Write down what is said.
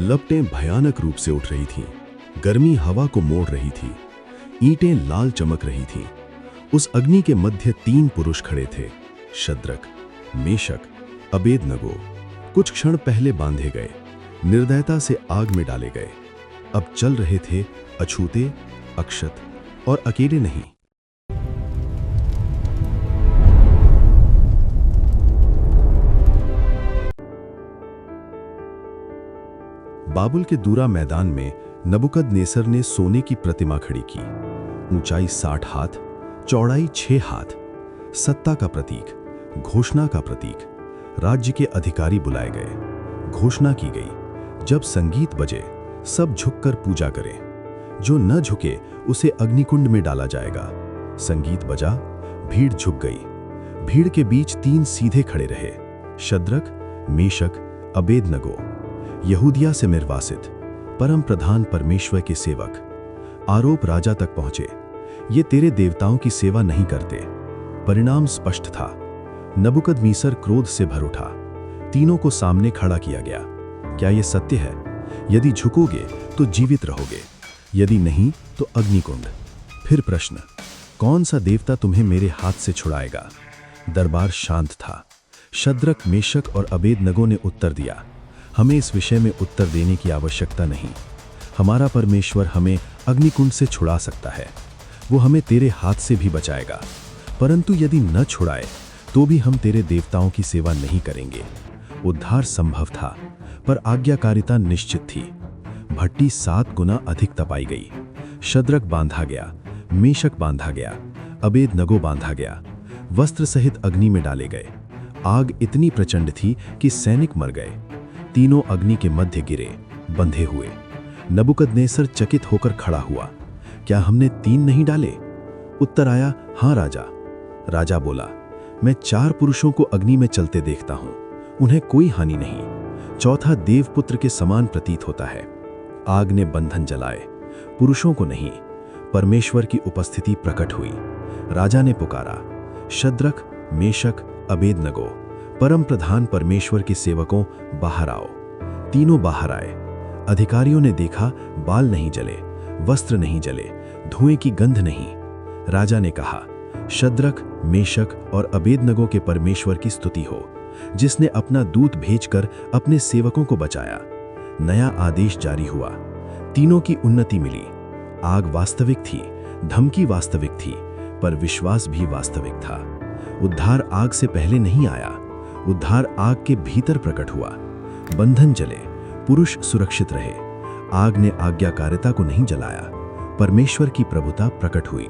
लपटें भयानक रूप से उठ रही थीं। गर्मी हवा को मोड़ रही थी। ईंटें लाल चमक रही थीं। उस अग्नि के मध्य 3 पुरुष खड़े थे, शद्रक, मेशक, अबेदनगो। कुछ क्षण पहले बांधे गए, निर्दयता से आग में डाले गए, अब चल रहे थे अछूते, अक्षत और अकेले नहीं। बाबुल के दूरा मैदान में नबुकदनेस्सर ने सोने की प्रतिमा खड़ी की। ऊंचाई 60 हाथ, चौड़ाई 6 हाथ। सत्ता का प्रतीक, घोषणा का प्रतीक। राज्य के अधिकारी बुलाए गए। घोषणा की गई, जब संगीत बजे सब झुककर पूजा करें। जो न झुके उसे अग्निकुंड में डाला जाएगा। संगीत बजा, भीड़ झुक गई। भीड़ के बीच 3 सीधे खड़े रहे, शद्रक, मेशक, अबेदनगो। यहूदिया से निर्वासित, परम प्रधान परमेश्वर के सेवक। आरोप राजा तक पहुंचे, ये तेरे देवताओं की सेवा नहीं करते। परिणाम स्पष्ट था। नबुकदनेस्सर क्रोध से भर उठा। तीनों को सामने खड़ा किया गया। क्या यह सत्य है? यदि झुकोगे तो जीवित रहोगे, यदि नहीं तो अग्निकुंड। फिर प्रश्न, कौन सा देवता तुम्हें मेरे हाथ से छुड़ाएगा? दरबार शांत था। शद्रक, मेशक और अबेदनगो ने उत्तर दिया, हमें इस विषय में उत्तर देने की आवश्यकता नहीं। हमारा परमेश्वर हमें अग्निकुंड से छुड़ा सकता है। वो हमें तेरे हाथ से भी बचाएगा। परंतु यदि न छुड़ाए तो भी हम तेरे देवताओं की सेवा नहीं करेंगे। उद्धार संभव था, पर आज्ञाकारिता निश्चित थी। भट्टी 7 गुना अधिक तपाई गई। शद्रक बांधा गया, मेशक बांधा गया, अबेदनगो बांधा गया, वस्त्र सहित अग्नि में डाले गए। आग इतनी प्रचंड थी कि सैनिक मर गए। तीनों अग्नि के मध्य गिरे, बंधे हुए। नबुकदनेस्सर चकित होकर खड़ा हुआ, क्या हमने 3 नहीं डाले? उत्तर आया, हाँ राजा। राजा बोला, मैं 4 पुरुषों को अग्नि में चलते देखता हूं, उन्हें कोई हानि नहीं। चौथा देवपुत्र के समान प्रतीत होता है। आग ने बंधन जलाए, पुरुषों को नहीं। परमेश्वर की उपस्थिति प्रकट हुई। राजा ने पुकारा, शद्रक, मेशक, अबेदनगो, परम प्रधान परमेश्वर के सेवकों, बाहर आओ। तीनों बाहर आए। अधिकारियों ने देखा, बाल नहीं जले, वस्त्र नहीं जले, धुएं की गंध नहीं। राजा ने कहा, शद्रक, मेशक और अबेदनगो के परमेश्वर की स्तुति हो, जिसने अपना दूत भेजकर अपने सेवकों को बचाया। नया आदेश जारी हुआ। तीनों की उन्नति मिली। आग वास्तविक थी, धमकी वास्तविक थी, पर विश्वास भी वास्तविक था। उद्धार आग से पहले नहीं आया, उद्धार आग के भीतर प्रकट हुआ। बंधन जले, पुरुष सुरक्षित रहे। आग ने आज्ञाकारिता को नहीं जलाया। परमेश्वर की प्रभुता प्रकट हुई।